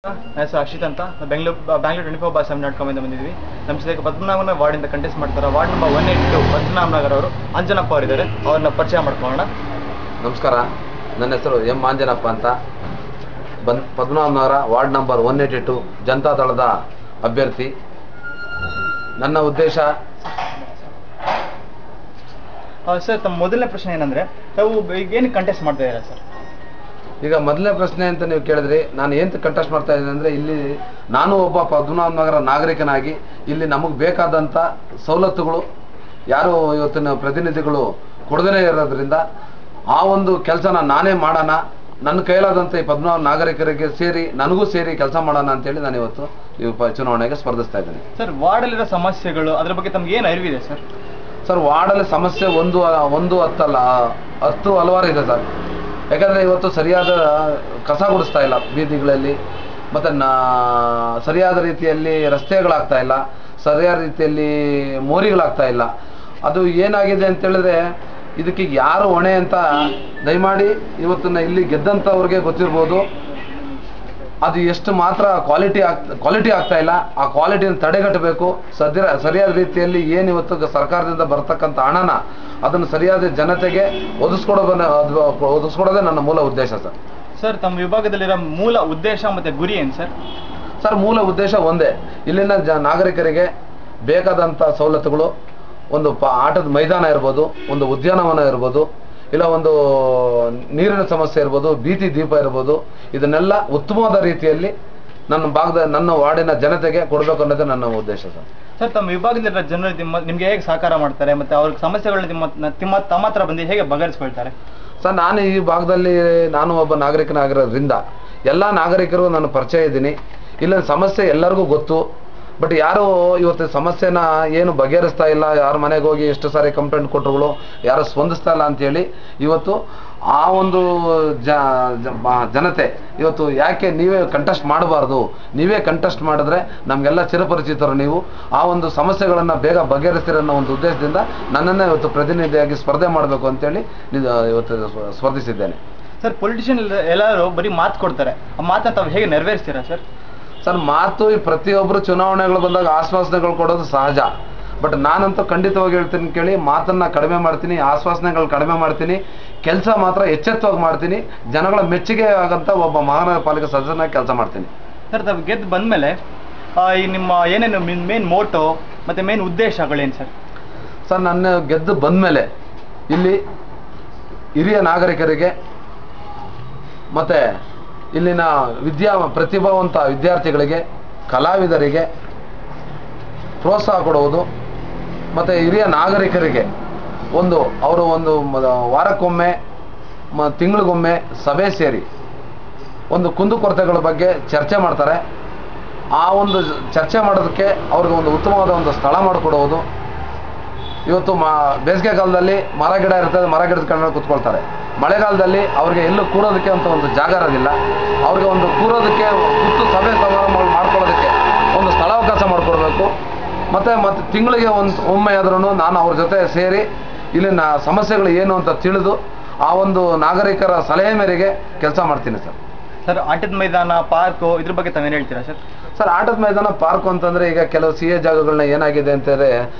ನನ್ನ ಹೆಸರು ಅಕ್ಷಿತ್ ಅಂತ. ಬ್ಯಾಂಗ್ಳೂರ್ 24/7.com ಇಂದ ಬಂದಿದ್ವಿ. ನಮ್ಮ ಜೊತೆಗೆ ಪದ್ಮನಾಭನ ವಾರ್ಡಿಂದ ಕಂಟೆಸ್ಟ್ ಮಾಡ್ತಾರೆ. ವಾರ್ಡ್ ನಂಬರ್ 182 ಪದ್ಮನಾಭನಗರ್ ಅವರು ಅಂಜನಪ್ಪ ಅವರಿದ್ದಾರೆ. ಅವ್ರನ್ನ ಪರಿಚಯ ಮಾಡ್ಕೊಳ್ಳೋಣ. ನಮಸ್ಕಾರ, ನನ್ನ ಹೆಸರು ಎಂ ಆಂಜನಪ್ಪ ಅಂತ. ಪದ್ಮನಾಭನಗರ ವಾರ್ಡ್ ನಂಬರ್ 182 ಜನತಾದಳದ ಅಭ್ಯರ್ಥಿ. ನನ್ನ ಉದ್ದೇಶ ಸರ್, ತಮ್ಮ ಮೊದಲನೇ ಪ್ರಶ್ನೆ ಏನಂದ್ರೆ, ತಾವು ಏನು ಕಂಟೆಸ್ಟ್ ಮಾಡ್ತಾ ಇದ್ದೀರಾ ಸರ್? ಈಗ ಮೊದಲನೇ ಪ್ರಶ್ನೆ ಅಂತ ನೀವು ಕೇಳಿದ್ರಿ, ನಾನು ಏನು ಕಂಟೆಸ್ಟ್ ಮಾಡ್ತಾ ಇದ್ದೀನಿ ಅಂದರೆ, ಇಲ್ಲಿ ನಾನು ಒಬ್ಬ ಪದ್ಮನಾಭನಗರ ನಾಗರಿಕನಾಗಿ ಇಲ್ಲಿ ನಮಗೆ ಬೇಕಾದಂಥ ಸವಲತ್ತುಗಳು ಯಾರು ಇವತ್ತಿನ ಪ್ರತಿನಿಧಿಗಳು ಕೊಡದೇ ಇರೋದ್ರಿಂದ ಆ ಒಂದು ಕೆಲಸನ ನಾನೇ ಮಾಡೋಣ, ನನ್ನ ಕೈಲಾದಂಥ ಈ ಪದ್ಮನಾಭ ನಾಗರಿಕರಿಗೆ ಸೇರಿ ನನಗೂ ಸೇರಿ ಕೆಲಸ ಮಾಡೋಣ ಅಂತೇಳಿ ನಾನು ಇವತ್ತು ಈ ಚುನಾವಣೆಗೆ ಸ್ಪರ್ಧಿಸ್ತಾ ಇದ್ದೀನಿ. ಸರ್, ವಾರ್ಡಲ್ಲಿರೋ ಸಮಸ್ಯೆಗಳು ಅದ್ರ ಬಗ್ಗೆ ತಮ್ಗೆ ಏನು ಅರಿವಿದೆ ಸರ್? ಸರ್, ವಾರ್ಡಲ್ಲಿ ಸಮಸ್ಯೆ ಒಂದು ಹತ್ತಲ್ಲ, 10 ಹಲವಾರು ಇದೆ ಸರ್. ಯಾಕಂದರೆ ಇವತ್ತು ಸರಿಯಾದ ಕಸ ಗುಡಿಸ್ತಾ ಇಲ್ಲ ಬೀದಿಗಳಲ್ಲಿ, ಮತ್ತು ಸರಿಯಾದ ರೀತಿಯಲ್ಲಿ ರಸ್ತೆಗಳಾಗ್ತಾ ಇಲ್ಲ, ಸರಿಯಾದ ರೀತಿಯಲ್ಲಿ ಮೋರಿಗಳಾಗ್ತಾ ಇಲ್ಲ. ಅದು ಏನಾಗಿದೆ ಅಂತೇಳಿದ್ರೆ ಇದಕ್ಕೆ ಯಾರು ಹೊಣೆ ಅಂತ ದಯಮಾಡಿ ಇವತ್ತನ್ನ ಇಲ್ಲಿ ಗೆದ್ದಂಥವ್ರಿಗೆ ಗೊತ್ತಿರ್ಬೋದು. ಅದು ಎಷ್ಟು ಮಾತ್ರ ಕ್ವಾಲಿಟಿ ಆಗ್ತಾ ಇಲ್ಲ, ಆ ಕ್ವಾಲಿಟಿಯನ್ನು ತಡೆಗಟ್ಟಬೇಕು. ಸರಿಯಾದ ರೀತಿಯಲ್ಲಿ ಏನು ಇವತ್ತು ಸರ್ಕಾರದಿಂದ ಬರ್ತಕ್ಕಂಥ ಹಣನ ಅದನ್ನು ಸರಿಯಾದ ಜನತೆಗೆ ಒದಗಿಸ್ಕೊಡೋದೇ ನನ್ನ ಮೂಲ ಉದ್ದೇಶ ಸರ್. ಸರ್, ತಮ್ಮ ವಿಭಾಗದಲ್ಲಿರೋ ಮೂಲ ಉದ್ದೇಶ ಮತ್ತು ಗುರಿ ಏನು ಸರ್? ಸರ್, ಮೂಲ ಉದ್ದೇಶ ಒಂದೇ, ಇಲ್ಲಿನ ನಾಗರಿಕರಿಗೆ ಬೇಕಾದಂಥ ಸವಲತ್ತುಗಳು, ಒಂದು ಆಟದ ಮೈದಾನ ಇರ್ಬೋದು, ಒಂದು ಉದ್ಯಾನವನ ಇರ್ಬೋದು, ಇಲ್ಲ ಒಂದು ನೀರಿನ ಸಮಸ್ಯೆ ಇರ್ಬೋದು, ಬೀದಿ ದೀಪ ಇರ್ಬೋದು, ಇದನ್ನೆಲ್ಲ ಉತ್ತಮವಾದ ರೀತಿಯಲ್ಲಿ ನನ್ನ ವಾರ್ಡಿನ ಜನತೆಗೆ ಕೊಡಬೇಕು ಅನ್ನೋದೇ ನನ್ನ ಉದ್ದೇಶ ಸರ್. ಸರ್, ತಮ್ಮ ವಿಭಾಗದಲ್ಲಿರೋ ಜನರು ನಿಮಗೆ ಹೇಗೆ ಸಹಕಾರ ಮಾಡ್ತಾರೆ ಮತ್ತು ಅವ್ರ ಸಮಸ್ಯೆಗಳನ್ನ ತಮ್ಮ ಹತ್ರ ಬಂದು ಹೇಗೆ ಬಗೆಹರಿಸ್ಕೊಳ್ತಾರೆ? ಸರ್, ನಾನು ಈ ಭಾಗದಲ್ಲಿ ನಾನು ಒಬ್ಬ ನಾಗರಿಕನಾಗಿರೋದ್ರಿಂದ ಎಲ್ಲ ನಾಗರಿಕರು ನಾನು ಪರಿಚಯ ಇದ್ದೀನಿ. ಇಲ್ಲಿನ ಸಮಸ್ಯೆ ಎಲ್ಲರಿಗೂ ಗೊತ್ತು. ಬಟ್ ಯಾರು ಇವತ್ತು ಸಮಸ್ಯೆನ ಏನು ಬಗೆಹರಿಸ್ತಾ ಇಲ್ಲ, ಯಾರ ಮನೆಗೆ ಹೋಗಿ ಎಷ್ಟು ಸಾರಿ ಕಂಪ್ಲೇಂಟ್ ಕೊಟ್ಟರುಗಳು ಯಾರು ಸ್ಪಂದಿಸ್ತಾ ಇಲ್ಲ ಅಂಥೇಳಿ ಇವತ್ತು ಆ ಒಂದು ಜನತೆ ಇವತ್ತು ಯಾಕೆ ನೀವೇ ಕಂಟೆಸ್ಟ್ ಮಾಡಬಾರ್ದು, ನೀವೇ ಕಂಟೆಸ್ಟ್ ಮಾಡಿದ್ರೆ ನಮಗೆಲ್ಲ ಚಿರಪರಿಚಿತರು ನೀವು, ಆ ಒಂದು ಸಮಸ್ಯೆಗಳನ್ನು ಬೇಗ ಬಗೆಹರಿಸ್ತೀರ ಅನ್ನೋ ಒಂದು ಉದ್ದೇಶದಿಂದ ನನ್ನನ್ನೇ ಇವತ್ತು ಪ್ರತಿನಿಧಿಯಾಗಿ ಸ್ಪರ್ಧೆ ಮಾಡಬೇಕು ಅಂತೇಳಿ ಇವತ್ತು ಸ್ಪರ್ಧಿಸಿದ್ದೇನೆ. ಸರ್, ಪೊಲಿಟಿಷಿಯನ್ ಎಲ್ಲರೂ ಬರೀ ಮಾತು ಕೊಡ್ತಾರೆ, ಆ ಮಾತನ್ನ ತಾವು ಹೇಗೆ ನೆರವೇರಿಸ್ತೀರಾ ಸರ್? ಸರ್, ಮಾತು ಈ ಪ್ರತಿಯೊಬ್ಬರು ಚುನಾವಣೆಗಳು ಬಂದಾಗ ಆಶ್ವಾಸನೆಗಳು ಕೊಡೋದು ಸಹಜ. ಬಟ್ ನಾನಂತೂ ಖಂಡಿತವಾಗಿ ಹೇಳ್ತೀನಿ ಕೇಳಿ, ಮಾತನ್ನು ಕಡಿಮೆ ಮಾಡ್ತೀನಿ, ಆಶ್ವಾಸನೆಗಳು ಕಡಿಮೆ ಮಾಡ್ತೀನಿ, ಕೆಲಸ ಮಾತ್ರ ಎಚ್ಚೆತ್ತವಾಗಿ ಮಾಡ್ತೀನಿ, ಜನಗಳ ಮೆಚ್ಚುಗೆ ಆಗಂತ ಒಬ್ಬ ಮಹಾನಗರ ಪಾಲಿಕೆ ಸದಸ್ಯನಾಗಿ ಕೆಲಸ ಮಾಡ್ತೀನಿ. ಸರ್, ತಾವು ಗೆದ್ದು ಬಂದಮೇಲೆ ಈ ನಿಮ್ಮ ಏನೇನು ಮೇನ್ ಮೋಟೋ ಮತ್ತು ಮೇನ್ ಉದ್ದೇಶಗಳೇನು ಸರ್? ಸರ್, ನನ್ನ ಗೆದ್ದು ಬಂದಮೇಲೆ ಇಲ್ಲಿ ಹಿರಿಯ ನಾಗರಿಕರಿಗೆ ಮತ್ತು ಇಲ್ಲಿನ ಪ್ರತಿಭಾವಂತ ವಿದ್ಯಾರ್ಥಿಗಳಿಗೆ, ಕಲಾವಿದರಿಗೆ ಪ್ರೋತ್ಸಾಹ ಕೊಡುವುದು, ಮತ್ತು ಹಿರಿಯ ನಾಗರಿಕರಿಗೆ ಅವರು ಒಂದು ವಾರಕ್ಕೊಮ್ಮೆ ತಿಂಗಳಿಗೊಮ್ಮೆ ಸಭೆ ಸೇರಿ ಒಂದು ಕುಂದುಕೊರತೆಗಳ ಬಗ್ಗೆ ಚರ್ಚೆ ಮಾಡ್ತಾರೆ. ಆ ಒಂದು ಚರ್ಚೆ ಮಾಡೋದಕ್ಕೆ ಅವ್ರಿಗೆ ಒಂದು ಉತ್ತಮವಾದ ಒಂದು ಸ್ಥಳ ಮಾಡಿಕೊಡುವುದು. ಇವತ್ತು ಬೇಸಿಗೆ ಕಾಲದಲ್ಲಿ ಮರ ಗಿಡ ಇರ್ತದೆ, ಮರ ಗಿಡದ ಕಡೆ ಕೂತ್ಕೊಳ್ತಾರೆ. ಮಳೆಗಾಲದಲ್ಲಿ ಅವ್ರಿಗೆ ಎಲ್ಲೂ ಕೂರೋದಕ್ಕೆ ಅಂತ ಒಂದು ಜಾಗ ಇರೋದಿಲ್ಲ. ಅವ್ರಿಗೆ ಒಂದು ಕೂರೋದಕ್ಕೆ ಸಭೆ ಸಮಾರಂಭಗಳು ಮಾಡ್ಕೊಳ್ಳೋದಕ್ಕೆ ಒಂದು ಸ್ಥಳಾವಕಾಶ ಮಾಡಿಕೊಡ್ಬೇಕು. ಮತ್ತು ತಿಂಗಳಿಗೆ ಒಮ್ಮೆ ಆದ್ರೂ ನಾನು ಅವ್ರ ಜೊತೆ ಸೇರಿ ಇಲ್ಲಿನ ಸಮಸ್ಯೆಗಳು ಏನು ಅಂತ ತಿಳಿದು ಆ ಒಂದು ನಾಗರಿಕರ ಸಲಹೆ ಮೇರೆಗೆ ಕೆಲಸ ಮಾಡ್ತೀನಿ ಸರ್. ಸರ್, ಆಟದ ಮೈದಾನ, ಪಾರ್ಕು, ಇದ್ರ ಬಗ್ಗೆ ತಾವೇನು ಹೇಳ್ತೀರಾ ಸರ್? ಸರ್, ಆಟದ ಮೈದಾನ, ಪಾರ್ಕು ಅಂತಂದರೆ ಈಗ ಕೆಲವು CA ಜಾಗಗಳನ್ನ ಏನಾಗಿದೆ ಅಂತಂದರೆ,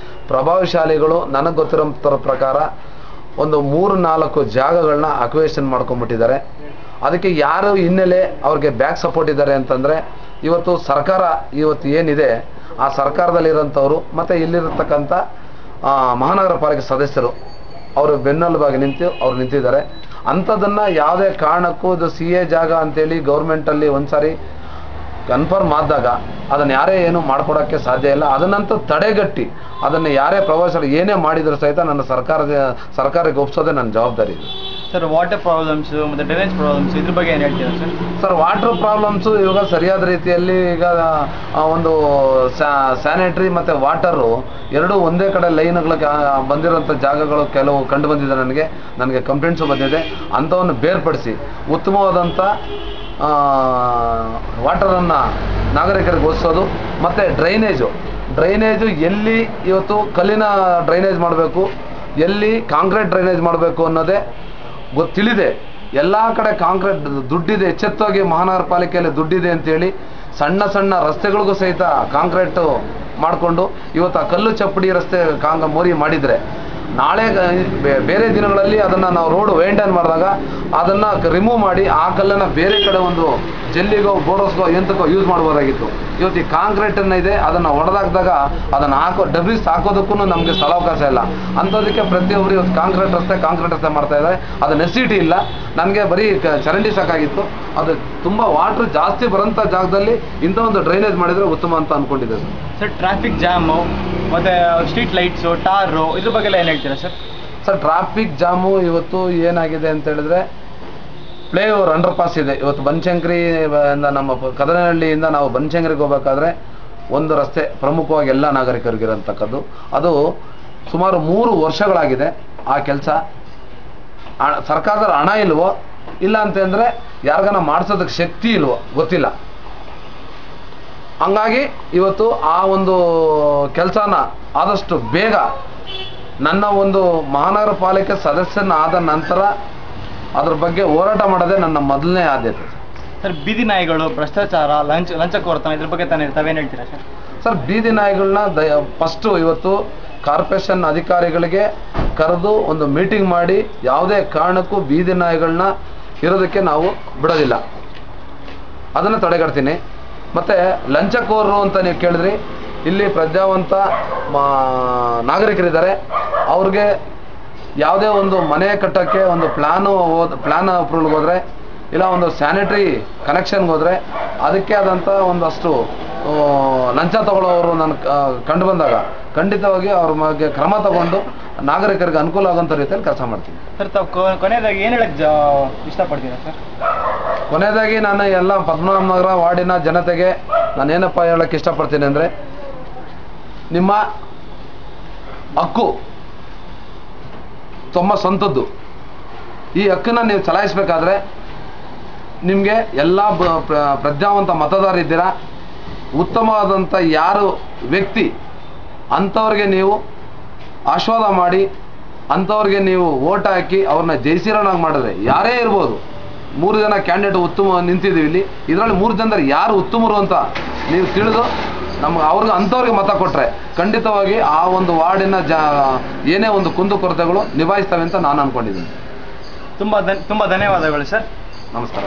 ಪ್ರಭಾವಶಾಲಿಗಳು ನನಗೆ ಗೊತ್ತಿರೋ ಪ್ರಕಾರ ಒಂದು 3-4 ಜಾಗಗಳನ್ನ ಅಕ್ವೇಷನ್ ಮಾಡ್ಕೊಂಡ್ಬಿಟ್ಟಿದ್ದಾರೆ. ಅದಕ್ಕೆ ಯಾರು ಹಿನ್ನೆಲೆ ಅವ್ರಿಗೆ ಬ್ಯಾಕ್ ಸಪೋರ್ಟ್ ಇದ್ದಾರೆ ಅಂತಂದರೆ, ಇವತ್ತು ಸರ್ಕಾರ ಇವತ್ತು ಏನಿದೆ ಆ ಸರ್ಕಾರದಲ್ಲಿರೋಂಥವ್ರು ಮತ್ತು ಇಲ್ಲಿರತಕ್ಕಂಥ ಮಹಾನಗರ ಪಾಲಿಕೆ ಸದಸ್ಯರು ಅವರು ಬೆನ್ನೆಲುಬಾಗಿ ಅವ್ರು ನಿಂತಿದ್ದಾರೆ. ಅಂಥದ್ದನ್ನು ಯಾವುದೇ ಕಾರಣಕ್ಕೂ ಇದು CA ಜಾಗ ಅಂತೇಳಿ ಗೌರ್ಮೆಂಟಲ್ಲಿ ಒಂದು ಸಾರಿ ಕನ್ಫರ್ಮ್ ಆದಾಗ ಅದನ್ನು ಯಾರೇ ಏನು ಮಾಡ್ಕೊಡೋಕ್ಕೆ ಸಾಧ್ಯ ಇಲ್ಲ. ಅದನ್ನಂತೂ ತಡೆಗಟ್ಟಿ ಅದನ್ನು ಯಾರೇ ಪ್ರವಾಸಿಗರು ಏನೇ ಮಾಡಿದರೂ ಸಹಿತ ನನ್ನ ಸರ್ಕಾರಕ್ಕೆ ಒಪ್ಪಿಸೋದೇ ನನ್ನ ಜವಾಬ್ದಾರಿ ಇದೆ. ಸರ್, ವಾಟರ್ ಪ್ರಾಬ್ಲಮ್ಸು ಮತ್ತು ಡ್ರೈನೇಜ್ ಪ್ರಾಬ್ಲಮ್ಸ್ ಇದ್ರ ಬಗ್ಗೆ ಏನು ಹೇಳ್ತೀರಾ ಸರ್? ಸರ್, ವಾಟರ್ ಪ್ರಾಬ್ಲಮ್ಸು ಇವಾಗ ಸರಿಯಾದ ರೀತಿಯಲ್ಲಿ ಈಗ ಒಂದು ಸ್ಯಾನಿಟ್ರಿ ಮತ್ತು ವಾಟರು ಎರಡೂ ಒಂದೇ ಕಡೆ ಲೈನ್ಗಳಿಗೆ ಬಂದಿರೋಂಥ ಜಾಗಗಳು ಕೆಲವು ಕಂಡು ಬಂದಿದೆ. ನನಗೆ ಕಂಪ್ಲೇಂಟ್ಸು ಬಂದಿದೆ. ಅಂಥವನ್ನು ಬೇರ್ಪಡಿಸಿ ಉತ್ತಮವಾದಂಥ ವಾಟರನ್ನು ನಾಗರಿಕರಿಗೆ ಒದಗಿಸೋದು. ಮತ್ತು ಡ್ರೈನೇಜು ಎಲ್ಲಿ ಇವತ್ತು ಕಲ್ಲಿನ ಡ್ರೈನೇಜ್ ಮಾಡಬೇಕು, ಎಲ್ಲಿ ಕಾಂಕ್ರೀಟ್ ಡ್ರೈನೇಜ್ ಮಾಡಬೇಕು ಅನ್ನೋದೇ ತಿಳಿದೆ ಎಲ್ಲ ಕಡೆ ಕಾಂಕ್ರೀಟ್ ದುಡ್ಡಿದೆ, ಎಚ್ಚೆತ್ತಾಗಿ ಮಹಾನಗರ ಪಾಲಿಕೆಯಲ್ಲಿ ದುಡ್ಡಿದೆ ಅಂತೇಳಿ ಸಣ್ಣ ಸಣ್ಣ ರಸ್ತೆಗಳಿಗೂ ಸಹಿತ ಕಾಂಕ್ರೀಟು ಮಾಡಿಕೊಂಡು ಇವತ್ತು ಆ ಕಲ್ಲು ಚಪ್ಪಡಿ ರಸ್ತೆ ಮೋರಿ ಮಾಡಿದರೆ ನಾಳೆ ಬೇರೆ ದಿನಗಳಲ್ಲಿ ಅದನ್ನು ನಾವು ರೋಡ್ ವೈಂಡನ್ ಮಾಡಿದಾಗ ಅದನ್ನು ರಿಮೂವ್ ಮಾಡಿ ಆ ಕಲ್ಲನ್ನು ಬೇರೆ ಕಡೆ ಒಂದು ಜಲ್ಲಿಗೋ ಬೋರೋಸ್ಗೋ ಎಂತಕ್ಕೋ ಯೂಸ್ ಮಾಡ್ಬೋದಾಗಿತ್ತು. ಇವತ್ತು ಈ ಕಾಂಕ್ರೀಟನ್ನು ಇದೆ ಅದನ್ನು ಹೊಡೆದಾಕಿದಾಗ ಅದನ್ನು ಡಬ್ರೀಸ್ ಹಾಕೋದಕ್ಕೂ ನಮಗೆ ಸ್ಥಳಾವಕಾಶ ಇಲ್ಲ. ಅಂಥದಕ್ಕೆ ಪ್ರತಿಯೊಬ್ಬರು ಇವತ್ತು ಕಾಂಕ್ರೀಟ್ ರಸ್ತೆ ಮಾಡ್ತಾ ಇದ್ದಾರೆ. ಅದು ನೆಸಿಟಿ ಇಲ್ಲ. ನನಗೆ ಬರೀ ಚರಂಡಿ ಸಾಕಾಗಿತ್ತು. ಅದು ತುಂಬ ವಾಟ್ರ್ ಜಾಸ್ತಿ ಬರೋಂಥ ಜಾಗದಲ್ಲಿ ಇಂಥ ಒಂದು ಡ್ರೈನೇಜ್ ಮಾಡಿದರೆ ಉತ್ತಮ ಅಂತ ಅಂದ್ಕೊಂಡಿದ್ದೆ ಸರ್. ಟ್ರಾಫಿಕ್ ಜಾಮು ಮತ್ತು ಸ್ಟ್ರೀಟ್ ಲೈಟ್ಸು, ಟಾರು, ಇದ್ರ ಬಗ್ಗೆ ಏನು ಹೇಳ್ತೀರಾ ಸರ್? ಸರ್, ಟ್ರಾಫಿಕ್ ಜಾಮು ಇವತ್ತು ಏನಾಗಿದೆ ಅಂತ ಹೇಳಿದ್ರೆ, ಫ್ಲೈಓವರ್ ಅಂಡರ್ ಪಾಸ್ ಇದೆ. ಇವತ್ತು ಬನಶಂಕರಿಯಿಂದ ನಮ್ಮ ಕದನಹಳ್ಳಿಯಿಂದ ನಾವು ಬನಶಂಕರಿಗೆ ಹೋಗಬೇಕಾದ್ರೆ ಒಂದು ರಸ್ತೆ ಪ್ರಮುಖವಾಗಿ ಎಲ್ಲ ನಾಗರಿಕರಿಗಿರೋಂಥಕ್ಕದ್ದು. ಅದು ಸುಮಾರು 3 ವರ್ಷಗಳಾಗಿದೆ ಆ ಕೆಲಸ. ಸರ್ಕಾರದ ಹಣ ಇಲ್ವೋ ಇಲ್ಲ ಅಂತಂದರೆ ಯಾರಿಗಾನ ಮಾಡಿಸೋದಕ್ಕೆ ಶಕ್ತಿ ಇಲ್ವೋ ಗೊತ್ತಿಲ್ಲ. ಹಂಗಾಗಿ ಇವತ್ತು ಆ ಒಂದು ಕೆಲಸನ ಆದಷ್ಟು ಬೇಗ ನನ್ನ ಒಂದು ಮಹಾನಗರ ಪಾಲಿಕೆ ಸದಸ್ಯನಾದ ನಂತರ ಅದ್ರ ಬಗ್ಗೆ ಹೋರಾಟ ಮಾಡೋದೇ ನನ್ನ ಮೊದಲನೇ ಆದ್ಯತೆ. ಸರ್, ಬೀದಿ ನಾಯಿಗಳು, ಭ್ರಷ್ಟಾಚಾರ, ಲಂಚಕೋರತನ ಇದ್ರ ಬಗ್ಗೆ ತಾವೇನು ಹೇಳ್ತೀರಾ ಸರ್? ಸರ್, ಬೀದಿ ನಾಯಿಗಳನ್ನ ಫಸ್ಟು ಇವತ್ತು ಕಾರ್ಪೊರೇಷನ್ ಅಧಿಕಾರಿಗಳಿಗೆ ಕರೆದು ಒಂದು ಮೀಟಿಂಗ್ ಮಾಡಿ ಯಾವುದೇ ಕಾರಣಕ್ಕೂ ಬೀದಿ ನಾಯಿಗಳನ್ನ ಇರೋದಕ್ಕೆ ನಾವು ಬಿಡೋದಿಲ್ಲ, ಅದನ್ನು ತಡೆಗಟ್ತೀನಿ. ಮತ್ತು ಲಂಚಕೋರರು ಅಂತ ನೀವು ಕೇಳಿದ್ರಿ, ಇಲ್ಲಿ ಪ್ರಜ್ಞಾವಂತ ನಾಗರಿಕರಿದ್ದಾರೆ. ಅವ್ರಿಗೆ ಯಾವುದೇ ಒಂದು ಮನೆ ಕಟ್ಟೋಕ್ಕೆ ಒಂದು ಪ್ಲ್ಯಾನ್ ಅಪ್ರೂವಲ್ಗೆ ಹೋದರೆ ಇಲ್ಲ ಒಂದು ಸ್ಯಾನಿಟ್ರಿ ಕನೆಕ್ಷನ್ಗೆ ಹೋದರೆ ಅದಕ್ಕೆ ಆದಂಥ ಒಂದಷ್ಟು ಲಂಚ ತಗೊಳ್ಳೋರು ನಾನು ಕಂಡು ಬಂದಾಗ ಖಂಡಿತವಾಗಿ ಅವ್ರ ಬಗ್ಗೆ ಕ್ರಮ ತಗೊಂಡು ನಾಗರಿಕರಿಗೆ ಅನುಕೂಲ ಆಗೋಂಥ ರೀತಿಯಲ್ಲಿ ಕೆಲಸ ಮಾಡ್ತೀನಿ. ಸರ್, ತಾವು ಕೊನೆಯದಾಗಿ ಏನು ಹೇಳಕ್ಕೆ ಇಷ್ಟಪಡ್ತೀರಾ ಸರ್? ಕೊನೆಯದಾಗಿ ನಾನು ಎಲ್ಲ ಪದ್ಮನಾಭನಗರ ವಾರ್ಡಿನ ಜನತೆಗೆ ನಾನೇನಪ್ಪ ಹೇಳಕ್ಕೆ ಇಷ್ಟಪಡ್ತೀನಿ ಅಂದರೆ, ನಿಮ್ಮ ಹಕ್ಕು ತಮ್ಮ ಸ್ವಂತದ್ದು. ಈ ಹಕ್ಕನ್ನು ನೀವು ಚಲಾಯಿಸಬೇಕಾದ್ರೆ ನಿಮಗೆ ಎಲ್ಲ ಪ್ರಜ್ಞಾವಂತ ಮತದಾರರಿದ್ದೀರಾ. ಉತ್ತಮವಾದಂಥ ಯಾರು ವ್ಯಕ್ತಿ ಅಂಥವ್ರಿಗೆ ನೀವು ಆಶೀರ್ವಾದ ಮಾಡಿ ಅಂಥವ್ರಿಗೆ ನೀವು ಓಟ್ ಹಾಕಿ ಅವ್ರನ್ನ ಜಯಿಸಿರೋನಾಗಿ ಮಾಡಿದ್ರೆ, ಯಾರೇ ಇರ್ಬೋದು, 3 ಜನ ಕ್ಯಾಂಡಿಡೇಟ್ ಉತ್ತಮ ನಿಂತಿದ್ದೀವಿ ಇಲ್ಲಿ, ಇದರಲ್ಲಿ 3 ಜನದಲ್ಲಿ ಯಾರು ಉತ್ತಮರು ಅಂತ ನೀವು ತಿಳಿದು ಅವ್ರಿಗೆ ಅಂಥವ್ರಿಗೆ ಮತ ಕೊಟ್ಟರೆ ಖಂಡಿತವಾಗಿ ಆ ಒಂದು ವಾರ್ಡಿನ ಏನೇ ಒಂದು ಕುಂದುಕೊರತೆಗಳು ನಿಭಾಯಿಸ್ತವೆ ಅಂತ ನಾನು ಅಂದ್ಕೊಂಡಿದ್ದೀನಿ. ತುಂಬ ಧನ್ಯವಾದಗಳು ಸರ್. ನಮಸ್ಕಾರ.